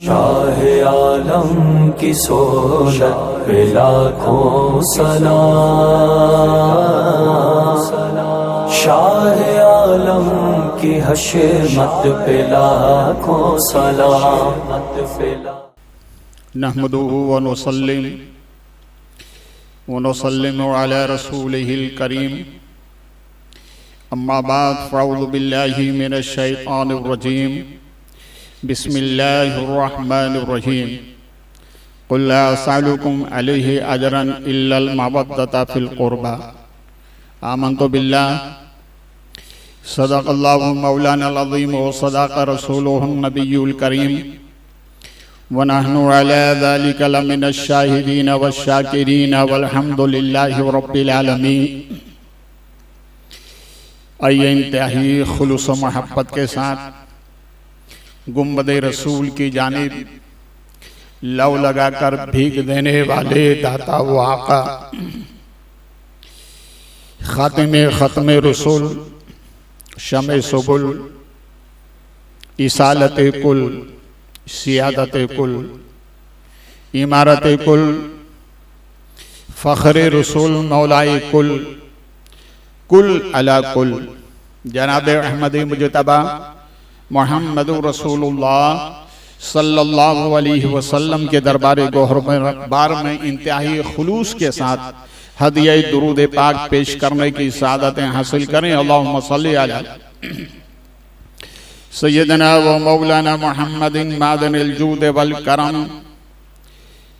शाह आलम की सोलत पे लाखों सलाम, शाह आलम की हशमत पे लाखों सलाम। नहमदुहु व नुसल्लिमु अला रसूलिहिल करीम। अम्मा बाद फ़अऊज़ु बिल्लाहि मिनश शैतानिर रजीम। बिस्मिल्लाहिर्रहमानिर्रहीम। क़ुल ला असअलुकुम अलैहि अजरन इल्लल मवद्दता फ़िल क़ुरबा। आमन्तु बिल्लाह सदक़ल्लाहु मौलानल अज़ीम व सदक़ रसूलुहुन नबियुल करीम व नहनु अला ज़ालिका लमिनश शाहिदीन वश्शाकिरीन वल्हम्दुलिल्लाहि रब्बिल आलमीन। आइए इंतहाई खुलूस व मोहब्बत के साथ गुंबद रसूल की जानिब लव लगाकर भीख देने वाले दाता व आका ख़ातिम रसूल शमे सुबुल इसालत कुल सियादत कुल इमारत कुल फ़ख्र रसूल मौलाए कुल कुल अला कुल जनाब अहमद मुजतबा मोहम्मद रसूलुल्लाह सल्लल्लाहु अलैहि वसल्लम के दरबार गोहर बार में इंतहाई खुलूस के साथ हदिया दुरूद पाक पेश करने की सादतें हासिल करें। अल्लाहुम्मा सल्ली अला सय्यदना व मौलाना मुहम्मदिन मादनिल जूद वल करम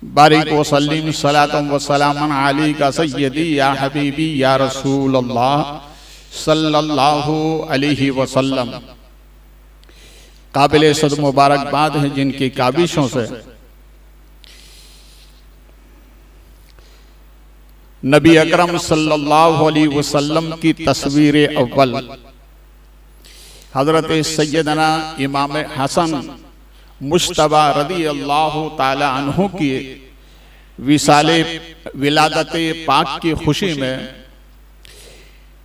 बारिक व सल्लिम सलातम व सलामन अलैका सय्यदी या हबीबी या रसूल अल्लाह सल्लल्लाहु अलैहि वसल्लम। काबिल सद मुबारकबाद है जिनकी काबिशों से नबी अकरम सल्लल्लाहु अलैहि वसल्लम की तस्वीर अव्वल हजरत सैयदना इमाम हसन मुश्तबा रदी अल्लाह ताला अन्हु की विसाले विलादत पाक की खुशी में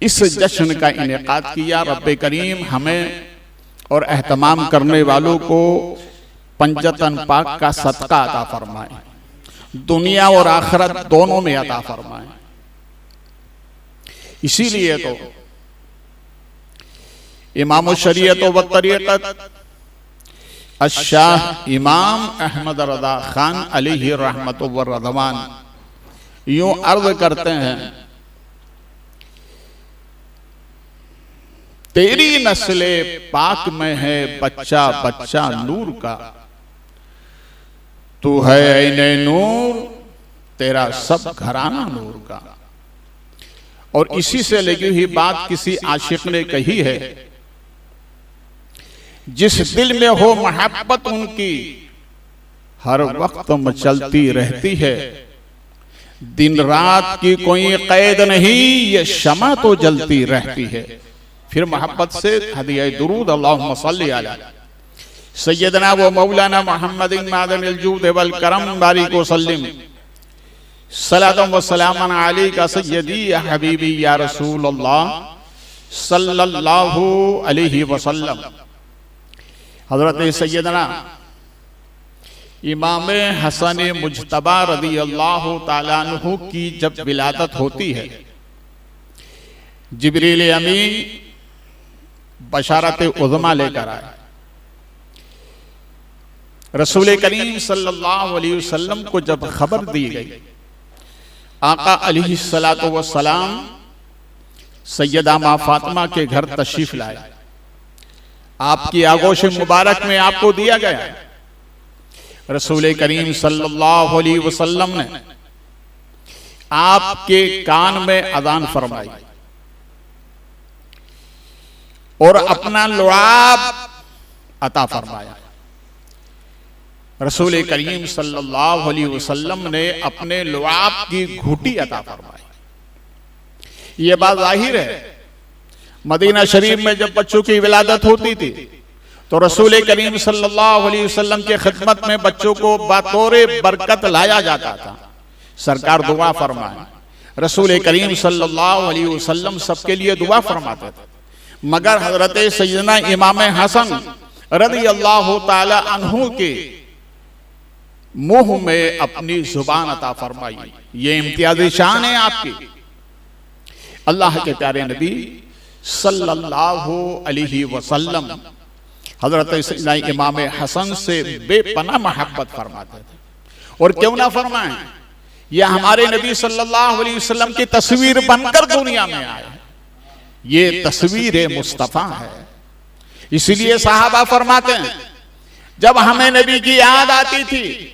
इस जश्न का इनेकाद किया। रब्बे करीम हमें और एहतमाम करने वालों को पंजतन पाक का सदका अता फरमाए, दुनिया और आखिरत दोनों में अता फरमाए। इसीलिए तो इमाम शरीयत व तरीक़त अशाह इमाम अहमद रज़ा खान अलैहि रहमत व रज़वान यूं अर्ज करते हैं, तेरी नस्ले पाक में है बच्चा बच्चा नूर का, तू है ऐने नूर तेरा सब घराना नूर का। और इसी से लगी हुई बात किसी आशिक ने कही है, जिस दिल में हो मोहब्बत उनकी हर वक्त मचलती रहती है, दिन रात की कोई कैद नहीं ये शमा तो जलती रहती है। फिर मोहब्बत से हदिया दुरूद अल्लाहुम्मा सल्ली अला सय्यदना व मौलाना मुहम्मदिन मादनिल जूद वल करम बारिक व सल्लिम सलातम व सलामन अलैका सय्यदी या हबीबी या रसूल अल्लाह सल्लल्लाहु अलैहि वसल्लम। हजरत सैयदना इमाम हसन मुज्तबा रदी अल्लाह ताला अन्हु की जब विलादत होती है, जिब्रील अमीन बशारत उज़्मा लेकर आए। रसूल करीम सल्लल्लाहु अलैहि वसल्लम को जब खबर दी गई, आका अलैहिस्सलातु वस्सलाम सैयदा मां फातिमा के घर तशरीफ लाए। आपकी आगोश मुबारक में आपको दिया गया। रसूल करीम सल्लल्लाहु अलैहि वसल्लम ने आपके कान में अज़ान फरमाई और अपना लुआब अता फरमाया। रसूल करीम सल्लल्लाहु अलैहि वसल्लम ने अपने लुआब की घूटी अता फरमाई। ये बात जाहिर है, मदीना शरीफ में जब बच्चों की विलादत होती थी तो रसूल करीम सल्लल्लाहु अलैहि वसल्लम के खिदमत में बच्चों को बतौर बरकत लाया जाता था। सरकार दुआ फरमाए, रसूल करीम सल्लल्लाहु अलैहि वसल्लम सबके लिए दुआ फरमाते थे, मगर हजरत सैयदना इमाम हसन रज़ी अल्लाह ताला अन्हु के मुंह में अपनी जुबान अता फरमाई। ये इम्तियाज़ी शान है आपकी। अल्लाह के प्यारे नबी सल्लल्लाहु अलैहि वसल्लम हजरत सैयदना इमाम हसन से बेपनाह मोहब्बत फरमाते थे। और क्यों ना फरमाएं, यह हमारे नबी सल्लल्लाहु अलैहि वसल्लम की तस्वीर बनकर दुनिया में आए। ये तस्वीर मुस्तफ़ा है। इसलिए साहबा फरमाते हैं, जब हमें नबी की याद आती थी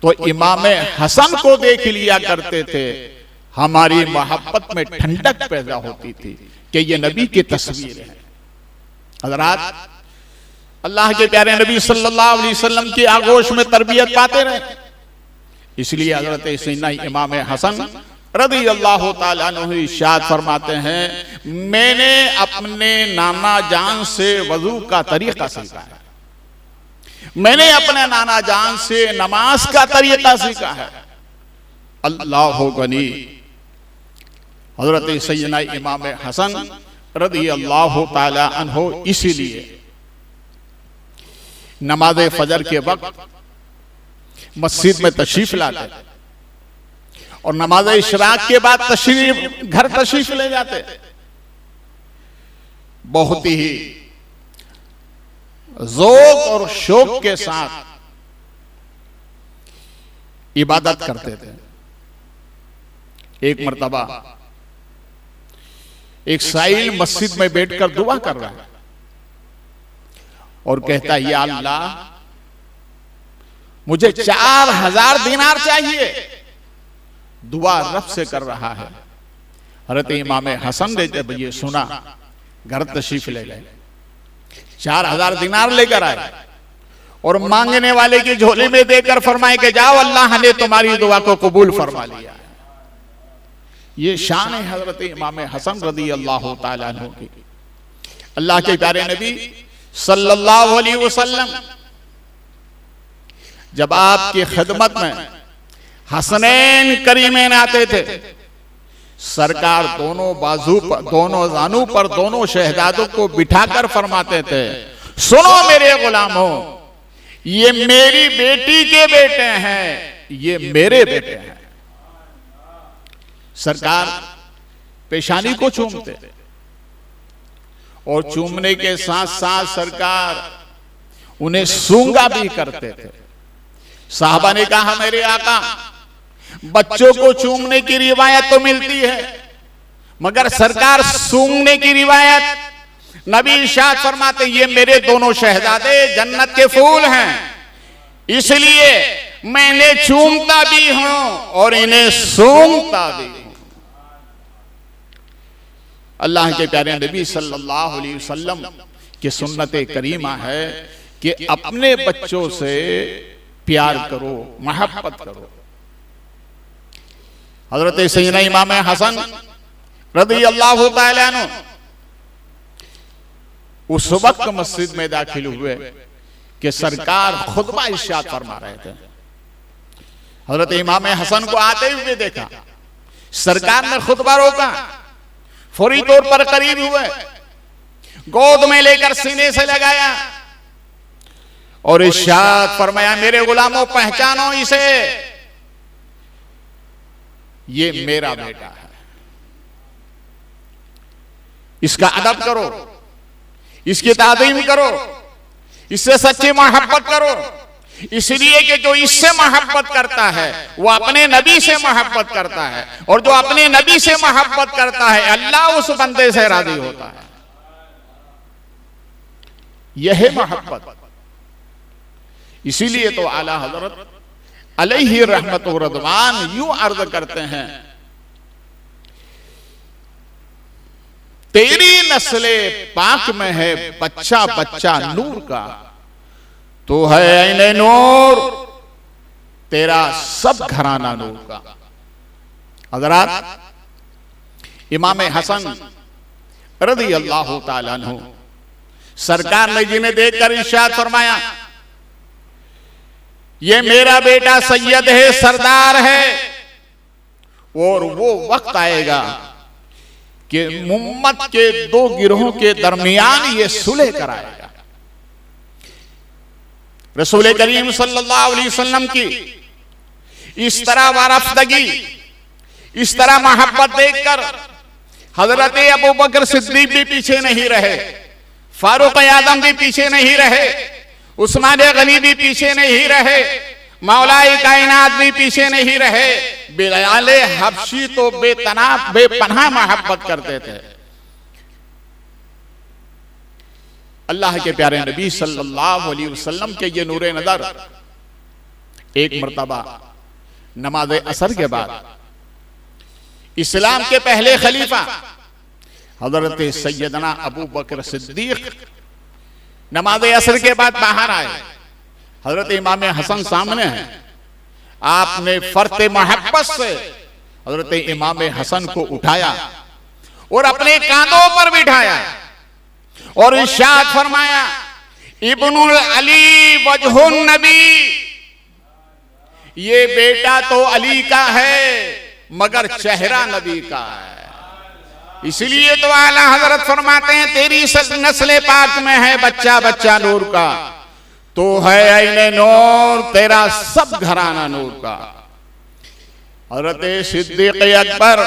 तो इमाम हसन को देख लिया करते थे। हमारी मोहब्बत में ठंडक पैदा होती थी कि ये नबी की तस्वीर है। हज़रात, अल्लाह के प्यारे नबी सल्लल्लाहु अलैहि वसल्लम की आगोश में तरबियत पाते रहे। इसलिए हजरत सैयदना इमाम हसन रज़ी अल्लाह ताला अन्हु इरशाद फरमाते हैं, मैंने अपने नाना जान से वजू का तरीका सीखा है, मैंने अपने नाना जान से नमाज का तरीका सीखा है। अल्लाह गनी। हजरत सैयदना इमाम हसन रज़ी अल्लाह ताला अन्हु इसीलिए नमाज फजर के वक्त मस्जिद में तशरीफ लाते और नमाज इशराक के बाद घर तशरीफ ले जाते। बहुत ही ज़ौक़ और शौक के साथ इबादत करते थे। एक मर्तबा एक साइल मस्जिद में बैठकर दुआ कर रहा है और कहता है, या अल्लाह, मुझे 4000 दिनार चाहिए। दुआ रब से कर रहा है। हज़रत इमाम हसन ने जब ये सुना, घर तशरीफ ले गए, 4000 दिनार लेकर आए और मांगने वाले की झोली में देकर फरमाए कि जाओ, अल्लाह ने तुम्हारी दुआ को कबूल फरमा लिया। ये शान है हजरत इमाम हसन रज़ी अल्लाह ताला अन्हु की। अल्लाह के प्यारे नबी सल्लल्लाहु अलैहि वसल्लम जब आपकी खिदमत में हसनैन करीमैन आते थे, सरकार दोनों बाजू पर, दोनों जानू पर दोनों शहजादों को बिठाकर फरमाते थे, सुनो मेरे गुलामों, ये मेरी बेटी के बेटे हैं, ये मेरे बेटे हैं। सरकार पेशानी को चूमते और चूमने के साथ साथ सरकार उन्हें सूंघा भी करते थे। साहबा ने कहा, मेरे आका, बच्चों को चूमने की रिवायत तो मिलती है, मगर सरकार सूंघने की रिवायत नबी इरशाद फरमाते, ये मेरे दोनों शहजादे जन्नत के फूल हैं, इसलिए मैं इन्हें चूमता भी हूं और इन्हें सूंघता भी हूं। अल्लाह के प्यारे नबी सल्लल्लाहु अलैहि वसल्लम की सुन्नत करीमा है कि अपने बच्चों से प्यार करो, मोहब्बत करो। हजरत सैयदना इमाम हसन रज़ी अल्लाह ताला अन्हु उस वक्त मस्जिद में दाखिल हुए कि सरकार खुतबा इरशाद फरमा रहे थे। हजरत इमाम हसन को आते हुए देखा, सरकार ने खुतबा रोका, फौरी तौर पर करीब हुए, गोद में लेकर सीने से लगाया और इरशाद फरमाया, मेरे गुलामों, पहचानो इसे, ये मेरा बेटा है, इसका अदब करो, इसकी ताज़ीम करो, इससे सच्ची मोहब्बत करो। इसलिए कि जो इससे मोहब्बत करता है वो अपने नबी से मोहब्बत करता है, और जो अपने नबी से मोहब्बत करता है अल्लाह उस बंदे से राजी होता है। यह है मोहब्बत। इसीलिए तो आला हजरत अलैहि रहमत व रज़वान यूं अर्ज करते हैं, तेरी नस्ले पाक में है बच्चा बच्चा नूर का, तो है ऐने नूर, तेरा सब घराना नूर का। हज़रात, इमाम हसन रज़ी अल्लाह ताला अन्हु सरकार ने जिन्हें देखकर इरशाद फरमाया, ये मेरा बेटा सैयद है, सरदार है, और वो वक्त आएगा कि उम्मत के दो गिरोहों के दरमियान ये सुलह कराएगा। रसूल करीम सल्लल्लाहु अलैहि वसल्लम की इस तरह वारफ्तगी, इस तरह मोहब्बत देखकर हजरत अबू बकर सिद्दीक भी पीछे नहीं रहे, फारूक आजम भी पीछे नहीं रहे, उस्मान गनी भी पीछे नहीं रहे, मौलाए कायनात भी पीछे नहीं रहे। बिलाल हबशी तो बेपनाह मोहब्बत करते थे। अल्लाह के प्यारे नबी सल्लल्लाहु अलैहि वसल्लम के ये नूरे नजर एक मर्तबा नमाज असर के बाद इस्लाम के पहले खलीफा हजरत सैयदना अबू बकर सिद्दीक नमाज असर के बाद बाहर आए। हजरत इमाम हसन सामने हैं। आपने फर्ते मोहब्बत से हजरत इमाम हसन को उठाया और अपने कांधों पर बिठाया और इरशाद फरमाया, इब्नुल अली वजहुन नबी, ये बेटा तो अली का है मगर चेहरा नबी का है। इसलिए तो आला हजरत फरमाते हैं, तेरी नस्ल पाक में है बच्चा बच्चा नूर का, तो है ऐने नूर, तेरा सब घराना नूर का। हजरत सिद्दीक अकबर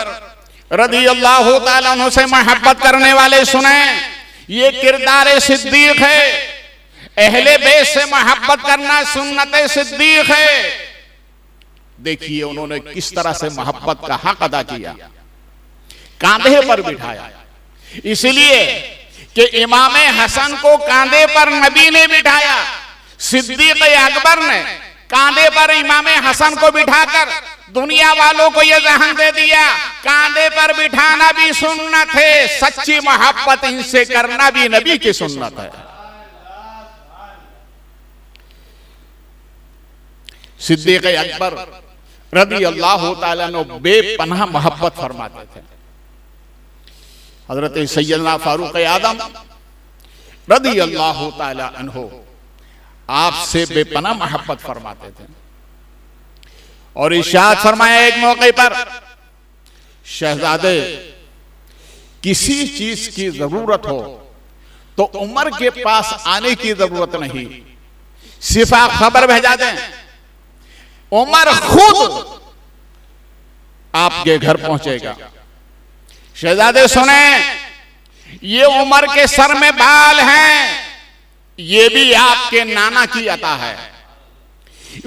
रज़ी अल्लाह ताला अन्हु से मोहब्बत करने वाले सुने, ये किरदार सिद्दीक है। अहले बैत से मोहब्बत करना सुन्नत सिद्दीक है। देखिए उन्होंने किस तरह से मोहब्बत का हक अदा किया, कांधे पर बिठाया। इसलिए कि इमाम हसन को कांधे पर नबी ने बिठाया, सिद्दीक अकबर ने कांधे पर इमाम हसन को बिठाकर दुनिया वालों को यह जहन दे दिया, कांधे पर बिठाना भी सुन्नत है, सच्ची मोहब्बत इनसे करना भी नबी की सुन्नत है। सिद्दीक अकबर रज़ी अल्लाह ताला अन्हु बेपनाह मोहब्बत फरमाते थे। हजरत सैयदना फारूक आजम रज़ी अल्लाह ताला अन्हु आपसे बेपनाह मोहब्बत फरमाते थे और इरशाद फरमाया एक मौके पर, शहजादे किसी चीज की जरूरत हो तो उमर के पास आने की जरूरत नहीं, सिर्फ आप खबर भेजा दें, उमर खुद आपके घर पहुंचेगा। शहजादे सुने, ये उमर के सर में बाल हैं, ये भी आपके नाना की अता है।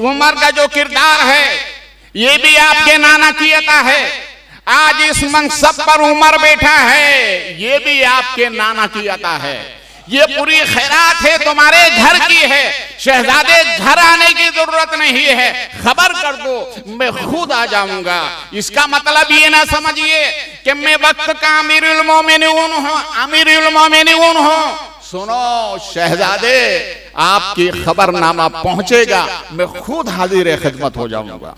उमर का जो किरदार है ये भी आपके नाना की अता है। आज इस मनसब पर उमर बैठा है, ये भी आपके नाना की अता है। ये पूरी खैरात है तुम्हारे घर की है। शहजादे घर आने की जरूरत नहीं है, खबर कर दो मैं खुद आ जाऊंगा। इसका मतलब ये ना समझिए कि मैं वक्त का अमीरुल मोमिनीन हूं। सुनो शहजादे, आपकी खबरनामा पहुंचेगा, मैं खुद हाजिर खिदमत हो जाऊंगा।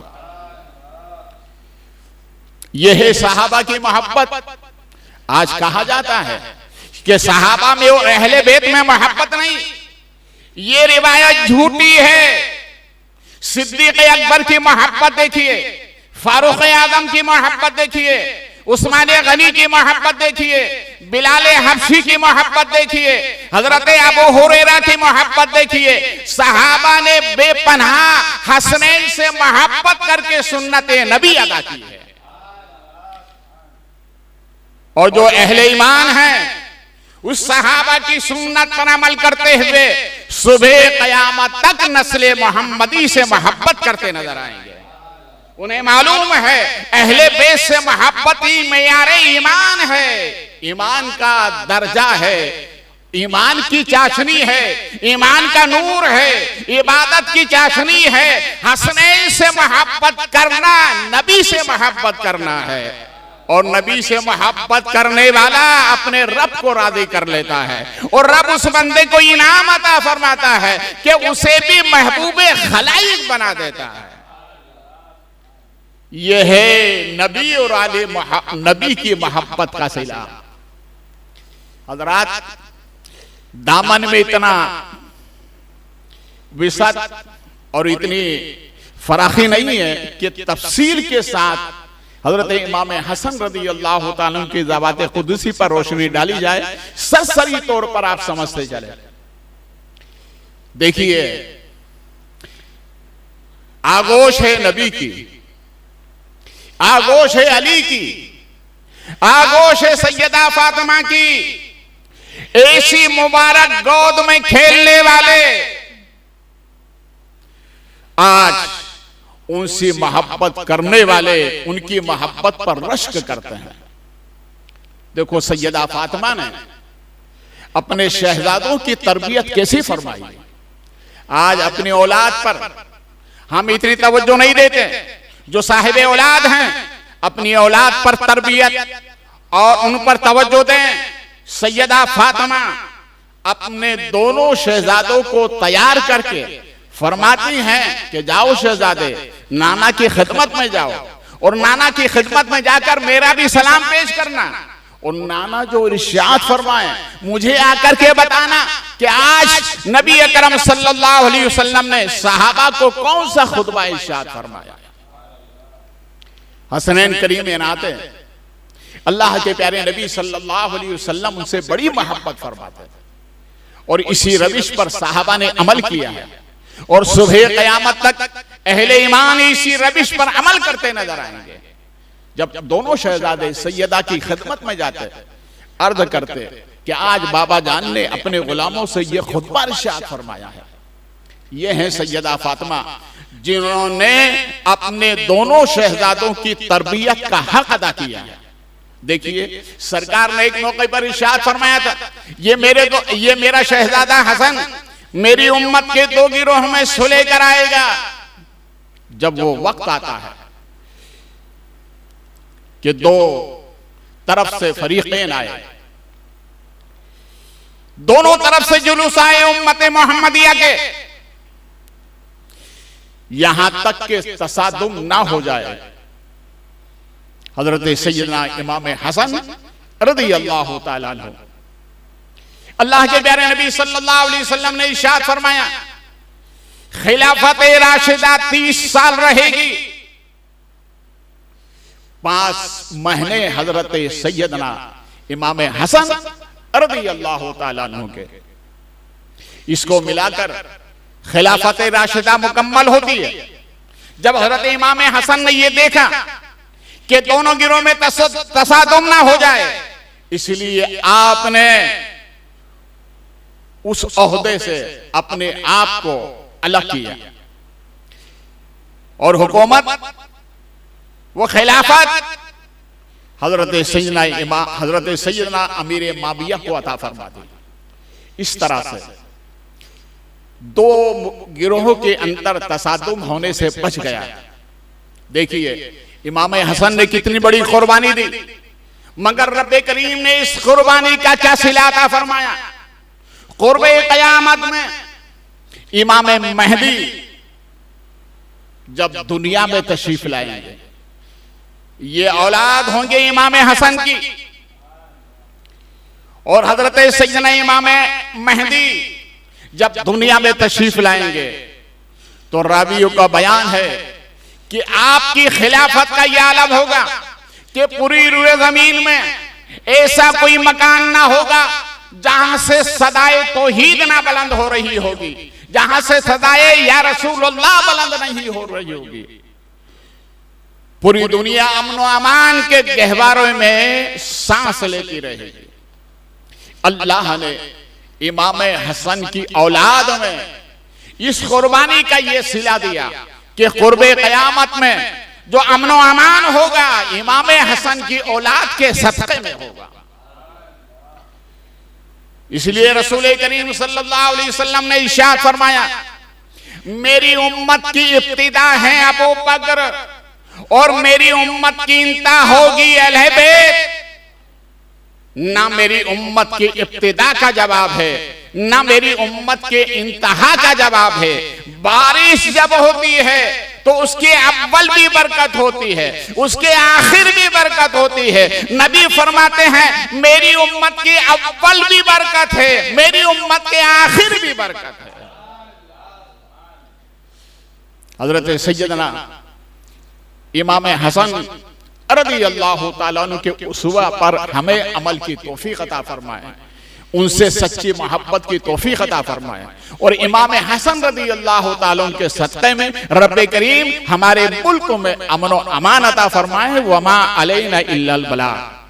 यह है सहाबा की मोहब्बत। आज कहा जाता है कि सहाबा में और अहले बैत में मोहब्बत नहीं, ये रिवायत झूठी है। सिद्दीक अकबर की मोहब्बत देखिए, फारूक आजम की मोहब्बत देखिए, उस्मान गनी की मोहब्बत देखिए, बिलाल हबशी की मोहब्बत देखिए, हजरत अबू हुरैरा की मोहब्बत देखिए। सहाबा ने बेपनाह हसनैन से मोहब्बत करके सुन्नत नबी अदा की है। और जो अहले ईमान हैं उस सहाबा की सुन्नत पर अमल करते हुए सुबह कयामत तक नस्ल मोहम्मदी से मोहब्बत करते नजर आएंगे। उन्हें मालूम है अहले बैत से मोहब्बत ही मेयारे ईमान है, ईमान का दर्जा है, ईमान की चाशनी है, ईमान का नूर है, इबादत की चाशनी है। हसनैन से मोहब्बत करना नबी से मोहब्बत करना है, और नबी से मोहब्बत करने वाला अपने रब को राजी कर लेता है और रब उस बंदे को इनाम अता फरमाता है कि उसे भी महबूबे खलाइक बना देता है। यह है नबी और आले नबी की मोहब्बत का सिला। हज़रात, दामन में इतना विसत और इतनी फराखी नहीं है कि तफसील के साथ हजरत इमाम हसन रज़ी अल्लाह ताला अन्हु की ज़वात कुदसी पर रोशनी डाली जाए, सरसरी तौर पर आप समझते चले। देखिए आगोश है नबी की, आगोश है अली की, आगोश है सैयदा फातिमा की। ऐसी मुबारक गोद में खेलने वाले आज उनसे मोहब्बत करने वाले उनकी मोहब्बत पर रश्क करते हैं। देखो सैयदा फातिमा ने अपने शहजादों की तरबियत कैसी फरमाई। आज अपनी औलाद पर हम इतनी तवज्जो नहीं देते। जो साहिबे औलाद हैं अपनी औलाद पर तरबियत और उन पर तवज्जो दें। सैयदा फातिमा अपने दोनों शहजादों को तैयार करके फरमाती हैं कि जाओ शहजादे, नाना की खिदमत में जाओ और नाना की खिदमत में जाकर मेरा भी सलाम पेश करना। और नाना जो इरशाद फरमाए मुझे आकर के बताना कि आज नबी अकरम सल्लल्लाहु अलैहि वसल्लम ने सहाबा को कौन सा खुतबा इरशाद फरमाया। हसनैन करीम नाते अल्लाह के प्यारे नबी सल्लल्लाहु अलैहि वसल्लम उनसे बड़ी मोहब्बत फरमाते और इसी रविश पर सहाबा ने अमल किया है और सुबह क़यामत तक अहले ईमान इसी रविश पर अमल करते नजर आएंगे। जब दोनों शहजादे सैयदा की खिदमत में जाते अर्ज करते कि आज बाबा जान ने अपने गुलामों से ये खुतबा इरशाद फरमाया है। ये हैं सैयदा फातिमा जिन्होंने अपने दोनों शहजादों की तरबियत का हक अदा किया है। देखिए सरकार ने एक मौके पर इरशाद फरमाया था ये मेरा शहजादा हसन मेरी उम्मत के दो गिरोह में सुलह कराएगा। जब वो वक्त आता है कि दो तरफ से फरीक़ैन आए, दोनों तरफ से जुलूस आए उम्मत मोहम्मदिया के, यहां तक के तसादुम ना हो जाए। हजरत सैयदना इमाम हसन रज़ियल्लाहु ताला अन्हु अल्लाह के प्यारे नबी सल्लल्लाहु अलैहि वसल्लम ने इरशाद फरमाया खिलाफत राशिदा 30 साल रहेगी। 5 महीने हजरत सैयदना इमाम हसन रज़ियल्लाहु ताला अन्हु के, इसको मिलाकर खिलाफत राशिदा मुकम्मल होती है। जब हजरत इमाम हसन ने यह देखा कि दोनों गिरोह में तसादुम ना हो जाए, इसलिए आपने उस ओहदे से अपने आप को अलग किया और हुकूमत वो खिलाफत हजरत सैयदना अमीर माविया को अता फरमा दी। इस तरह से दो गिरोहों के अंदर तसादुम होने से बच गया। देखिए इमाम हसन ने कितनी बड़ी कुर्बानी दी, मगर रब्बे करीम ने इस कुर्बानी का क्या सिला अता फरमाया। कुर्बे क़यामत में इमाम महदी जब दुनिया में तशरीफ लाएंगे, ये औलाद होंगे इमाम हसन की और हजरत सैयदना इमाम महदी जब दुनिया में तशरीफ लाएंगे तो रावियों का बयान है कि आपकी खिलाफत का यह आलम होगा कि पूरी रुए जमीन में ऐसा कोई मकान ना होगा जहां से सदाए तौहीद ना बुलंद हो रही होगी, जहां से सदाए या रसूलुल्लाह बुलंद नहीं हो रही होगी। पूरी दुनिया अमन व अमान के गहवारों में सांस लेती रहेगी। अल्लाह ने इमाम हसन की औलाद में इस कुर्बानी का ये सिला दिया कि कुर्बे क़यामत में जो अमन व अमान होगा इमाम हसन की औलाद के सदक़े में होगा। इसलिए रसूल करीम सल्लल्लाहु अलैहि वसल्लम ने इरशाद फरमाया मेरी उम्मत की इब्तिदा है अबू बकर और मेरी उम्मत की इंतहा होगी अहले बैत। ना मेरी उम्मत की इब्तिदा का जवाब है ना मेरी उम्मत के इंतहा का जवाब है। बारिश जब होती है तो उसके अव्वल भी बरकत होती है, उसके आखिर भी बरकत होती है। नबी फरमाते हैं मेरी उम्मत की अव्वल भी बरकत है, मेरी उम्मत के आखिर भी बरकत है। हजरत सैयदना इमाम हसन रज़ियल्लाहु ताला अन्हु के उसवा पर हमें अमल की तौफीक अता फरमाए। उनसे सच्ची मोहब्बत की तौफीक अता फरमाए और इमाम हसन रज़ी अल्लाह ताला के सदक़े में रब्बे करीम हमारे मुल्क में अमन व अमान अता फरमाए। वमा अलैना इल्लल बलाग।